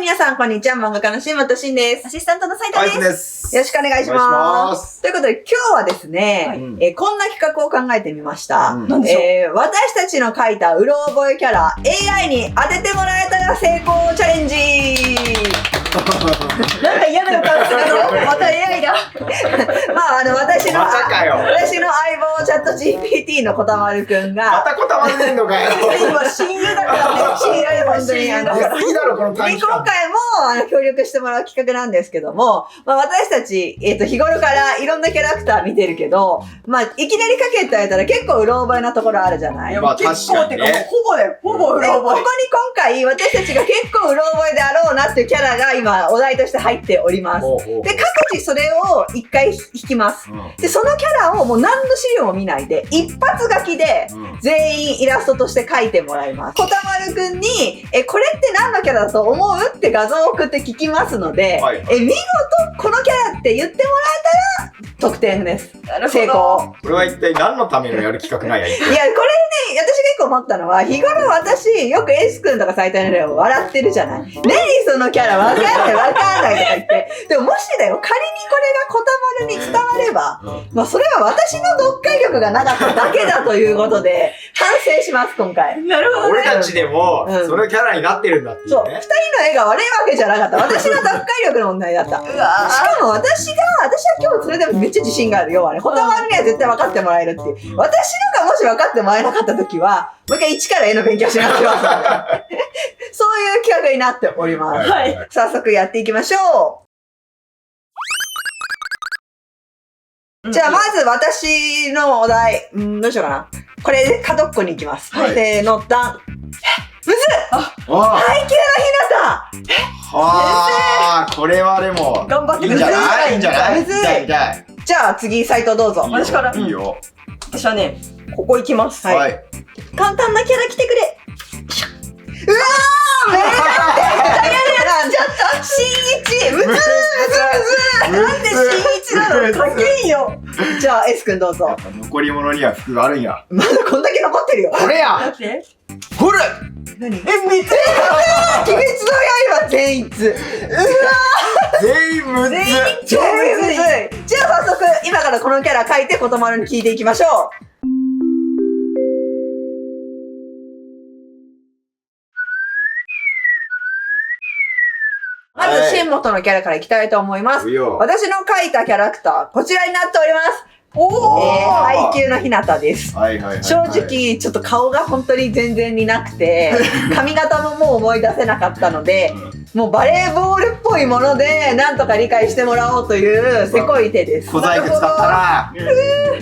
皆さん、こんにちは。漫画家の新本慎です。アシスタントの斉藤です。よろしくお願いします。ということで、今日はですね、こんな企画を考えてみました。私たちの書いたうろ覚えキャラ、AI に当ててもらえたら成功チャレンジなんか嫌な予感するのまた AI だまあ、私のまたかよ。相棒チャット GPT のこたまるくんが。またこたまるねんのかよ。今親友だからね。親友で本当に。いいだろ、この短期間。今回も、協力してもらう企画なんですけども、まあ、私たち、日頃からいろんなキャラクター見てるけど、まあ、いきなりかけって言われたら結構うろ覚えなところあるじゃない？まあ、確かにね。ほぼだよ。ほぼうろ覚え。ここに今回、私たちが結構うろ覚えであろうなっていうキャラが今、お題として入っております。で、各自それを一回引きます。で、そのキャラをもう何の資料も見ないで、一発書きで、全員イラストとして描いてもらいます。こたまるくんに、これって何のキャラだと思うって画像を送って聞きますので、見事このキャラって言ってもらえたら得点です。成功。これは一体何のためのやる企画なんや。いや、これね、私が一個思ったのは、日頃私、よくエースくんとか斉藤の例を笑ってるじゃない。何そのキャラわかんないとか言って。でももしだよ、仮にこれがこたまるに伝われば、まあそれは私の読解力がなかっただけだということで、反省します、今回。なるほどね。俺たちでも、そのキャラになってるんだっていうね。そう、二人の絵が悪いわけじゃなかった。私の読解力の問題だった。しかも私は今日それでもめっちゃ自信があるよ。こたまるには絶対分かってもらえるっていう。私のがもし分かってもらえなかった時は、もう一回一から絵の勉強しますよ。そういう企画になっております。はい。早速やっていきましょう。じゃあまず私のお題、どうしようかな。これで角っこに行きます。せーの、ダン。むずっ！配給のひなた！これはでも、頑張っていいんじゃない？いいんじゃない？むずい。じゃあ次、斉藤どうぞ。私から。いいよ。私はね、ここ行きます。はい。簡単なキャラ来てくれ。うわー！めっちゃやっちゃった新一むずーなんで新一なのかけんよ。じゃあ S 君どうぞ。残り物には服があるんや。まだこんだけ残ってるよ。これや！だってほら！何？めっちゃ鬼滅の刃全員つ。うわ全員むずっ！全員超むずい。じゃあ早速、今からこのキャラ書いてことまるに聞いていきましょう。まず、新本のキャラからいきたいと思います。私の描いたキャラクター、こちらになっております。配給のひなたです。正直、ちょっと顔が本当に全然になくて、髪型ももう思い出せなかったので、もうバレーボールっぽいもので、なんとか理解してもらおうという、せこい手です。小細工使ったな。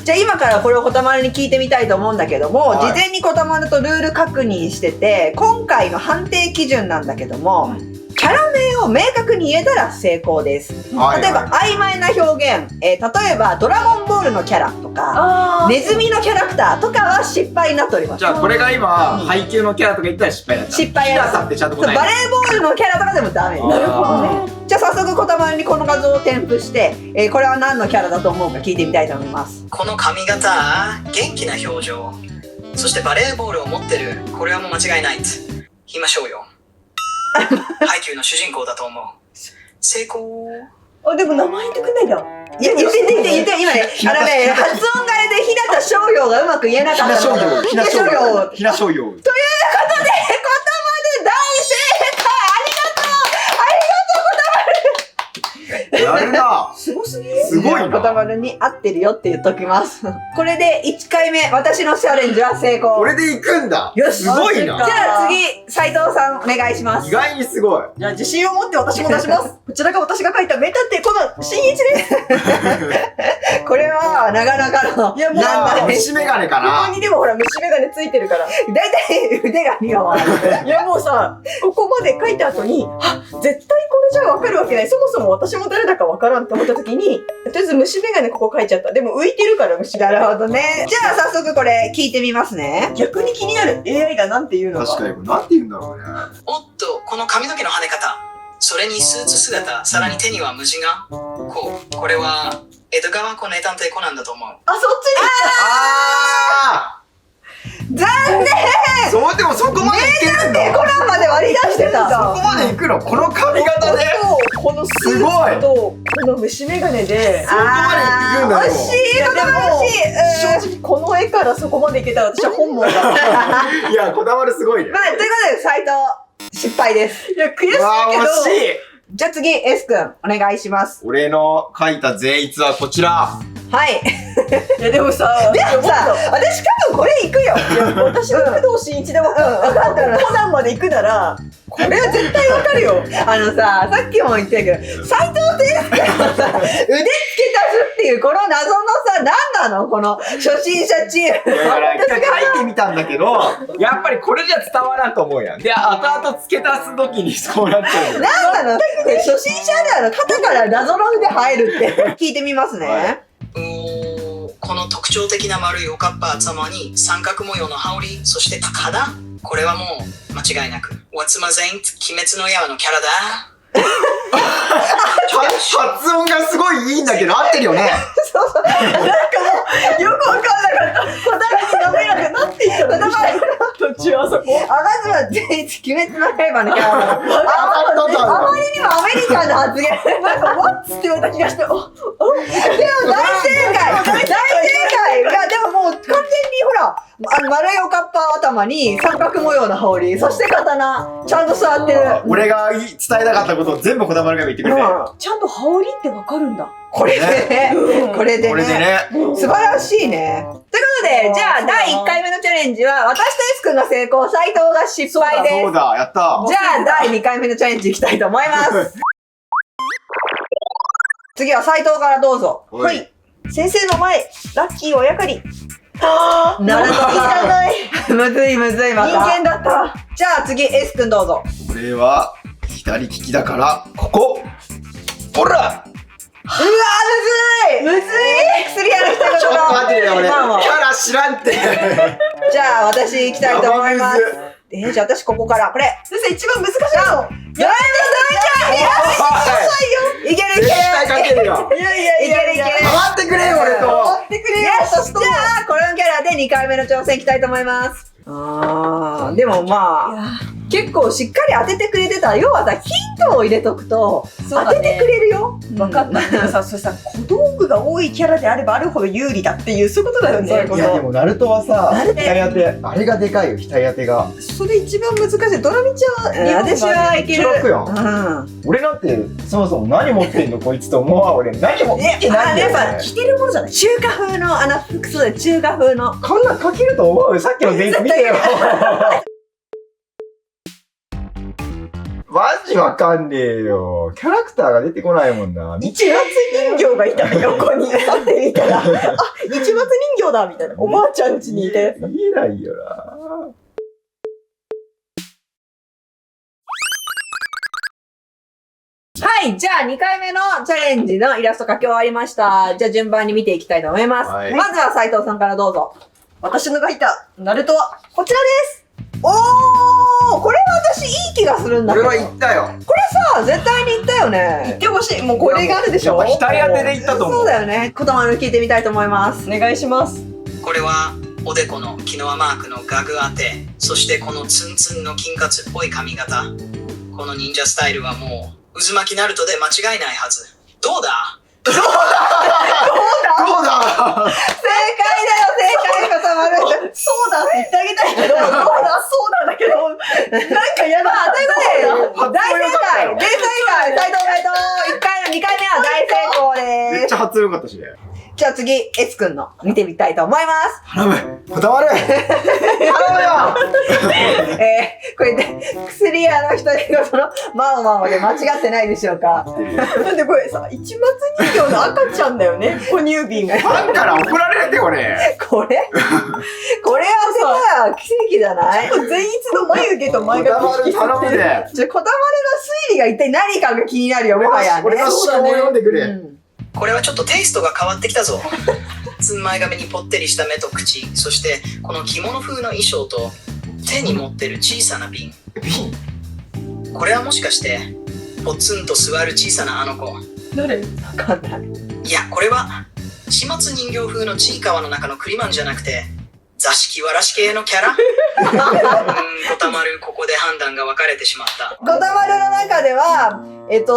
じゃあ今からこれをこたまるに聞いてみたいと思うんだけども、事前にこたまるとルール確認してて、今回の判定基準なんだけども、キャラ名を明確に言えたら成功です。例えば曖昧な表現、例えばドラゴンボールのキャラとか、ネズミのキャラクターとかは失敗になっております。じゃあこれが今、配給のキャラとか言ったら失敗だった。失敗になった。バレーボールのキャラとかでもダメ。なるほどね。じゃあ早速こたまるにこの画像を添付して、これは何のキャラだと思うか聞いてみたいと思います。この髪型、元気な表情、そしてバレーボールを持ってる。これはもう間違いない。言いましょうよ。配給の主人公だと思う。成功。でも名前言ってくんないじゃん。いや、言って、今ね、発音があれで、日向翔陽がうまく言えなかったの。ひなしょうよ。ということで、こたまる大正解！やるな。すごすぎる。すごいな。こたまるに合ってるよって言っときます。これで1回目、私のチャレンジは成功。これで行くんだ。よし。すごいな。じゃあ次、斉藤さんお願いします。意外にすごい。じゃあ自信を持って私も出します。こちらが私が書いた名探偵コナン新一です。これは、なかなかの、いや、もう、虫眼鏡かな。ここにでもほら、虫眼鏡ついてるから。だいたい腕が2本ある。いや、もうさ、ここまで書いた後に、絶対これじゃわかるわけない。そもそも私も誰だかわからんって思った時に、とりあえず虫眼鏡ここ書いちゃった。でも浮いてるから虫眼鏡。なるほどね。じゃあ早速これ聞いてみますね。逆に気になる。AI がなんて言うのか。確かに、なんて言うんだろうね。おっと、この髪の毛の跳ね方。それにスーツ姿、さらに手には無地が。これは、江戸川湖名探偵コナンだと思う。あ、そっちにあ残念！そうでもそこまでいけるんだ。コナンまで割り出してた。そこまでいくの？この髪型で？このスーツとこの虫眼鏡で、そこまでいくんだよ。惜しい、言葉惜しい。正直この絵からそこまでいけたら私は本望だ。いや、こだわるすごいね。まあ、ということで、斉藤、失敗です。いや、悔しいけど。わあ、惜しい。じゃあ次、S 君、お願いします。俺の書いた税率はこちら。はい。いやでもさ、でもさ、私多分これいくよ。私が工藤新一で分かったコナンまで行くなら、これは絶対分かるよ。さっきも言ってたけど、斉藤ですからさ、腕つけたすっていう、この謎のさ、何なのこの初心者チーム。だから一回書いてみたんだけど、やっぱりこれじゃ伝わらんと思うやん。で、後々付け足す時にそうなっちゃうんだよ。何なの初心者で肩から謎の腕入るって聞いてみますね。この特徴的な丸いおかっぱ頭に三角模様の羽織、そして肌、これはもう間違いなく What's my Zaint 鬼滅の刃のキャラだ。発音がすごいいいんだけど合ってるよね。そうそう。なんかもう、よく分かんなかった。答えがダメなくなっていったの。途中あそこ。まずは全員鬼滅の刃のキャラ。あまりにもアメリカンな発言。なんか、ワッツって言われた気がして、でも大正解大正解。いや、でももう完全にほら、丸いおかっぱ頭に三角模様の羽織、そして刀、ちゃんと座ってる。俺が伝えたかったことを全部こだわるが言ってくれて。ちゃんと羽織って分かるんだ。これでね。これでこれでね。ね。素晴らしいね。ということで、じゃあ第1回目のチャレンジは、私と S 君が成功、斉藤が失敗です。そうだ、やった。じゃあ第2回目のチャレンジいきたいと思います。次は斉藤からどうぞ。はいはい。先生の前、ラッキー親狩り。なるほど。いらない。むずいむずいまた。人間だった。じゃあ次 S 君どうぞ。俺は左利きだからここ。ほら。うわむずい薬ある人がちょっと待ってよ俺。キまあまあャラ知らんって。じゃあ私行きたいと思います。じゃあ私ここからこれ。先生一番難しいの。やめてください。いけるいける。絶対勝てるよ。いやいやいやいや。いけるいける回ってくれよ俺と。待ってくれよ。よし、じゃあこのキャラで2回目の挑戦いきたいと思います。でもまあ結構しっかり当ててくれてた。要はさ、ヒントを入れとくと当ててくれるよ。分かった。でもさ、それさ、小道具が多いキャラであればあるほど有利だっていう、そういうことだよね。いやでもナルトはさ、ナルト額当てあれがでかいよ、額当てが。それ一番難しい。ドラミちゃん、私はいける。楽よ。うん。俺なんてそもそも何持ってんのこいつと思うわ。俺何も見てないんだよやっぱ着てるものじゃない。中華風の服装で中華風の。こんなん書けると思うよ。さっきの前日見てよ。マジわかんねえよ。キャラクターが出てこないもんな。市松人形がいた横に立ってみたら、あ、市松人形だみたいな。おばあちゃん家にいたやつ。見えないよな。はい、じゃあ2回目のチャレンジのイラスト描き終わりました。じゃあ順番に見ていきたいと思います。はいまずは斉藤さんからどうぞ。私の描いたナルトはこちらです。おー、これは私いい気がするんだけど。俺は言ったよ。これさ、絶対に言ったよ言っね。てほしい。もうこれがあるでしょ。やっぱ額当てで言ったと思う。そうだよね。言葉の聞いてみたいと思います。お願いします。これはおでこのキノアマークのガグ当て、そしてこのツンツンの金髪っぽい髪型。この忍者スタイルはもう渦巻きナルトで間違いないはず。どうだ？どうだ。正解だよ、正解固まる。そうだって言ってあげたいけど、そうだだけど、なんかやだ。ということで、大正解大正解斉藤おめでとう !1 回目、2回目は大成功です。めっちゃ発音良かったしね。じゃあ次、S 君の見てみたいと思います。頼む。こだわる。頼むよ。これで、薬屋の人がその、まおまおで間違ってないでしょうか。なんでこれさ、市松人形の赤ちゃんだよね。哺乳瓶が。ファンから怒られるってこれ。これこれはさ、奇跡じゃない前逸の眉毛と前髪引き頼むで。こだまれの推理が一体何かが気になるよ、もはやね。俺の思考を読んでくれ。うんこれはちょっとテイストが変わってきたぞ。つんまい髪にぽってりした目と口、そしてこの着物風の衣装と手に持ってる小さな瓶。これはもしかしてポツンと座る小さなあの子。誰？わかんない。いや、これは始末人形風のちいかわの中のクリマンじゃなくて座敷わらし系のキャラこたまる、ここで判断が分かれてしまった。こたまるの中では、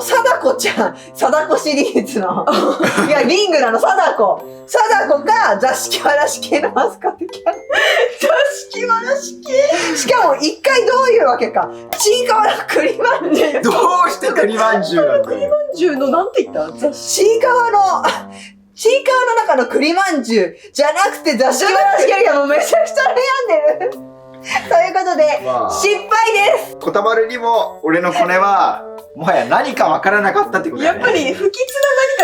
貞子ちゃん、貞子シリーズの、いや、リングなの、貞子。貞子か、座敷わらし系のマスカットキャラ。座敷わらし系しかも、一回どういうわけか。ちいかわの栗まんじゅう。どうして栗まんじゅうなんだよ。栗まんじゅうのなんて言った？ちいかわの中の栗まんじゅうじゃなくて座敷わらし系がもうめちゃくちゃ悩んでる。ということで、まあ失敗です。こたまるにも、俺のコネは、もはや何かわからなかったってことだよね。やっぱり不吉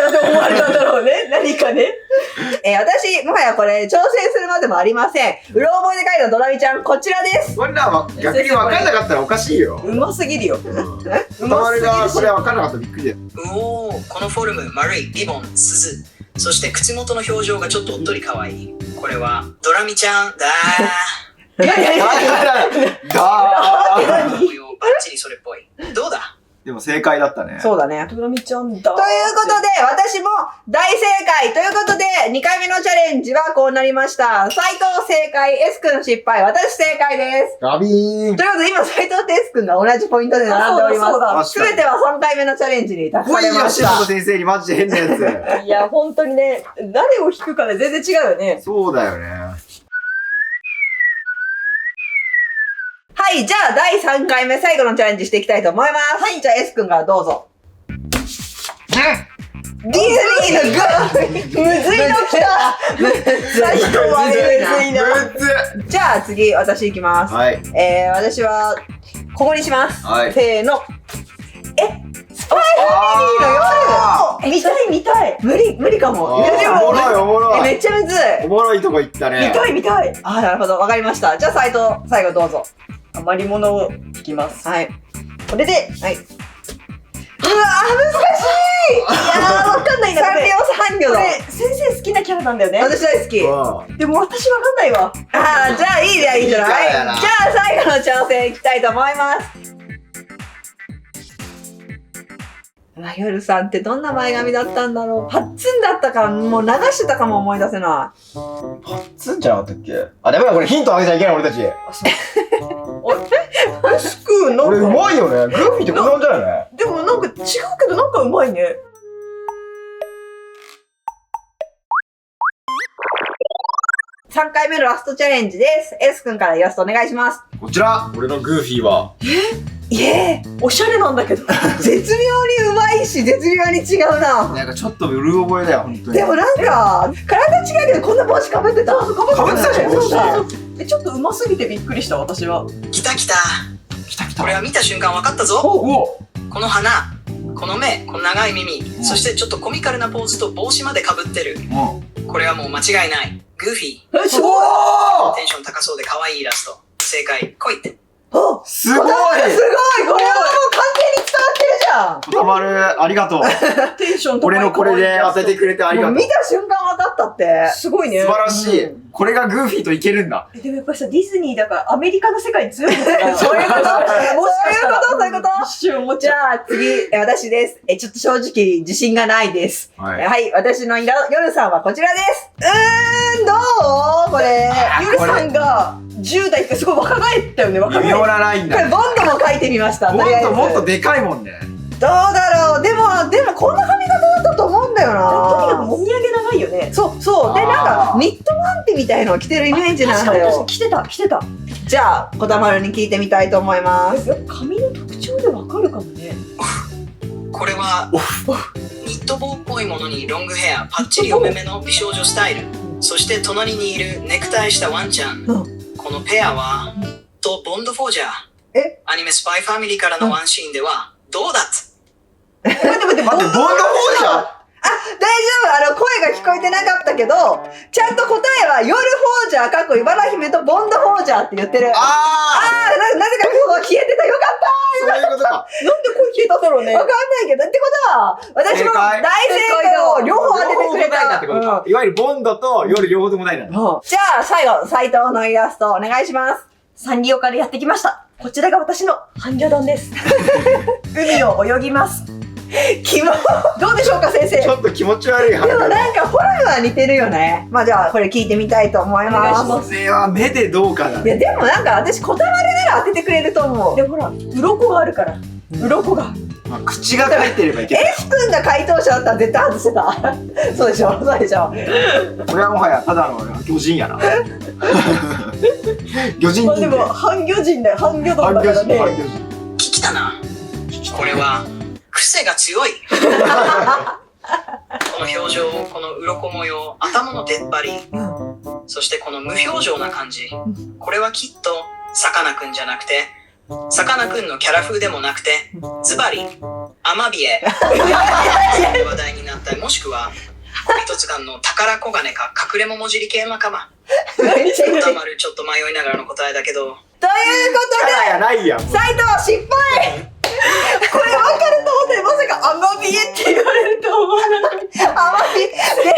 な何かだと思われたんだろうね。何かね。私、もはやこれ、挑戦するまでもありません。うろ覚えで書いたドラミちゃん、こちらです。こんなんは逆にわかんなかったらおかしいよ。うますぎるよ。こたまるがこれわかんなかったらびっくりだよ。おお、このフォルム、丸い、リボン、鈴。そして口元の表情がちょっとおっとり可愛い。これは、ドラミちゃんだー。だー模様バッチリそれっぽい。どうだ？でも正解だったね。そうだね。ドラミちゃんだ。ということで、私も大正解ということで、2回目のチャレンジはこうなりました。斉藤正解、S 君失敗、私正解です。ガビーン。ということで、今斉藤と S 君が同じポイントで並んでおります。そうだすべては3回目のチャレンジに託さ来いよ、れました吉本。先生にマジで変なやいや、本当にね、誰を引くかで全然違うよねつ。。そうだよね。はい、じゃあ第3回目最後のチャレンジしていきたいと思います。はい、じゃあ S 君からどうぞ。ディズニーのグーむずいの来た最後はむずいな。むずじゃあ次、私いきます。はい。私は、ここにします。はいせーの。スパイファミリーの夜見たい。無理かも。あーいやでもおもろいおもろい。めっちゃむずい。おもろいとこ行ったね。見たい。あー、なるほど。わかりました。じゃあ斉藤、最後どうぞ。余り物を引きます。はい。これで、はい。うわー、難しい。いやー、わかんないな。3秒3秒だ。これ、先生好きなキャラなんだよね。私大好き。うん。でも私わかんないわ。ああ、じゃあいいじゃん、いいじゃない。じゃいいじゃんあ最後の挑戦いきたいと思います。夜さんってどんな前髪だったんだろう。パッツンだったか、もう流してたかも思い出せなつんじゃなかったっけ？あ、ダメだ、これヒントあげちゃいけない俺たち。スクーン俺うなんか、まいよね。グーフィーってこんなもんじゃないよね。でもなんか違うけどなんかうまいね。い。3回目のラストチャレンジです。S 君からイラストお願いします。こちら、俺のグーフィーは、イエおしゃれなんだけど。ーイ絶妙にうまいし、絶妙に違うな。なんかちょっとうる覚えだよ、本当に。でもなんか、体違うけどこんな帽子かぶってた。かぶってたでしょそうだ。ちょっとうますぎてびっくりした私は。来た来た。来た来た。これは見た瞬間分かったぞ。おこの鼻、この目、この長い耳、そしてちょっとコミカルなポーズと帽子までかぶってる。これはもう間違いない。グーフィー。すごい。おテンション高そうで可愛いイラスト。正解。来いって。おすごいすごい。これはもう完全に伝わってるじゃん。たまる、ありがとう。テンション高い。俺のこれで当ててくれてありがとう。もう見た瞬間分かったって。すごいね。素晴らしい。うこれがグーフィーといけるんだ。でもやっぱりさ、ディズニーだからアメリカの世界に強いのかな。そういうこともしかしたらそういうこと一瞬思っちじゃう。ゃあ次、私です。ちょっと正直自信がないです。ははい、私の夜さんはこちらです。どうこれ。ゆるさんが10代ってすごい若返ったよね、若返微妙った。なラインだね。これボンドも書いてみました。もっとりあえずともっとでかいもんね。どうだろう。でもこんな髪型だったと思うんだよとにかくな。もみあげ長いよね。そうそう。で、なんか、ニットワンピみたいのを着てるイメージなんだよ。着てた。じゃあ、こたまるに聞いてみたいと思います。髪の特徴でわかるかもね。これはニット帽っぽいものにロングヘア、パッチリお目目の美少女スタイル、そして隣にいるネクタイしたワンちゃん。このペアはとボンドフォージャー。アニメスパイファミリーからのワンシーンではどうだっ待って、ボンドフォージャー大丈夫。声が聞こえてなかったけど、ちゃんと答えは、夜フォージャー、茨姫とボンドフォージャーって言ってる。なぜかここ消えてた。よかっそういうことか。なんで声消えたんだろうね。た。わかんないけど。ってことは、私も大正解を両方当ててくれ両方答えたってことか。いわゆるボンドと夜両方とも答えたんだ。じゃあ、最後、斉藤のイラストお願いします。サンリオからやってきました。こちらが私のハンギョドンです。海を泳ぎます。キモ。どうでしょうか先生。ちょっと気持ち悪い話。でもなんかフォルムは似てるよね。まあじゃあこれ聞いてみたいと思いお願いしま。ますそれは目でどうかだね。いやでもなんか私こたまるなら当ててくれると思う。でもほら、鱗があるから。鱗が。まあ、口が書いてればいけない。 F 君が回答者だったら絶対外してた。そうでしょそうでしょ。これはもはやただの魚人やな。魚人まあでも、人間。半魚人だよ。半魚半魚人、丼だからね。半魚人。聞きたな。これは癖が強い。この表情、この鱗模様、頭の出っ張り、そしてこの無表情な感じ。これはきっとさかなクンじゃなくて、さかなクンのキャラ風でもなくて、ズバリアマビエで話題になった、もしくは恋とつかんの宝小金か隠れ桃尻系仲間。めっちゃいい。という歌丸ちょっと迷いながらの答えだけど、ことキャラやないやん。で斉藤失敗。これ分かると思って、まさかアマビエって言われると思わなかった。アマビで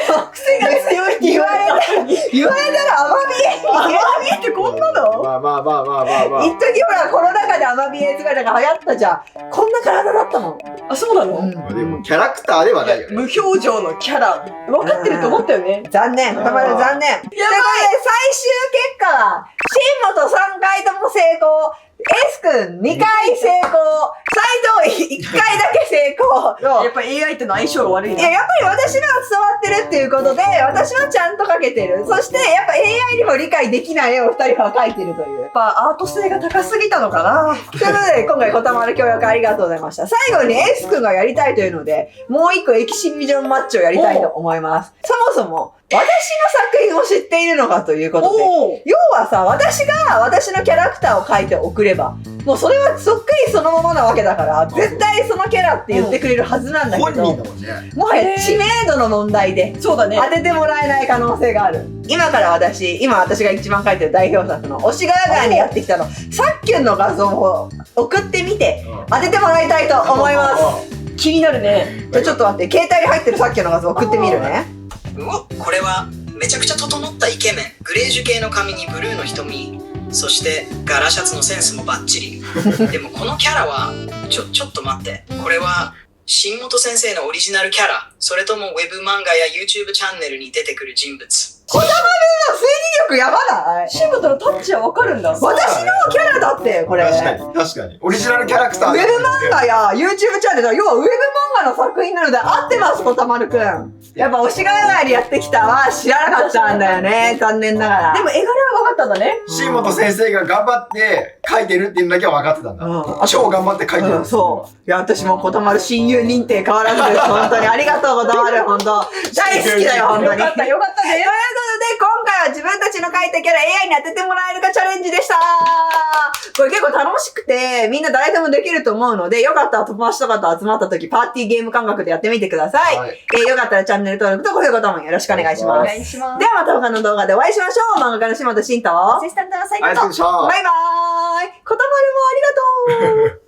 も癖が強いって言われたのに。言われたらアマビエ。アマビエってこんなの？まあまあまあまあまあまあ。一時ほらコロナ禍でアマビエ姿が流行ったじゃん。こんな体だったもん。あ、そうなの？まあでもキャラクターではないよね。無表情のキャラ。分かってると思ったよね。残念。たまる残念。ということで最終結果は新本3回とも成功。S 君2回成功。斉藤1回だけ成功。やっぱ AI っての相性が悪いな。いや、やっぱり私のは伝わってるっていうことで、私はちゃんと描けてる。そして、やっぱ AI にも理解できない絵を2人は描いてるというやっ。ぱアート性が高すぎたのかな。ということで、今回、こたまる協力ありがとうございました。最後に S 君がやりたいというので、もう一個エキシビジョンマッチをやりたいと思います。そもそも、私の作品を知っているのかということで、おー。要はさ、私が私のキャラクターを描いて送れば、もうそれはそっくりそのままなわけだから、絶対そのキャラって言ってくれるはずなんだけ本人ど、だもんね。もはや知名度の問題で、そうだね。当ててもらえない可能性がある。今私が一番描いてる代表作の推しがやがにやってきたの、さっきの画像を送ってみて、当ててもらいたいと思います。気になるね。じゃあちょっと待って、携帯に入ってるさっきの画像送ってみるね。うお、これはめちゃくちゃ整ったイケメン。グレージュ系の髪にブルーの瞳、そしてガラシャツのセンスもバッチリ。でもこのキャラはちょっと待って、これは新本先生のオリジナルキャラ、それともウェブ漫画や YouTube チャンネルに出てくる人物。こたまるの推理力やばない？シムとのタッチはわかるんだ。私のキャラだってこれ。確かに、確かに。オリジナルキャラクター。ウェブ漫画や YouTube チャンネル、要はウェブ漫画の作品なので合ってます、こたまるくん。やっぱ推しがやがりやってきたは知らなかったんだよね、残念ながら。でも絵柄は分かったんだね。新本先生が頑張って描いてるっていうのだけは分かってたんだ。うん超頑張って描いてる。そう。いや、私もこたまる親友認定変わらずです。本当にありがとう、こたまる。本当大好きだよ、本当に。よかったよかったね。ということで、今回は自分たちの描いたキャラ AI に当ててもらえるかチャレンジでした。これ結構楽しくて、みんな誰でもできると思うので、よかったら友達とかと集まった時、パーティーゲーム感覚でやってみてください。はいよかったらチャンネル登録と高評価ボタンもよろしくお願いしおます。願いします。ではまた他の動画でお会いしましょう。漫画家の島田慎と、アシスタントの斉ありがとうございました。バイバーイ。こたまるもありがとう。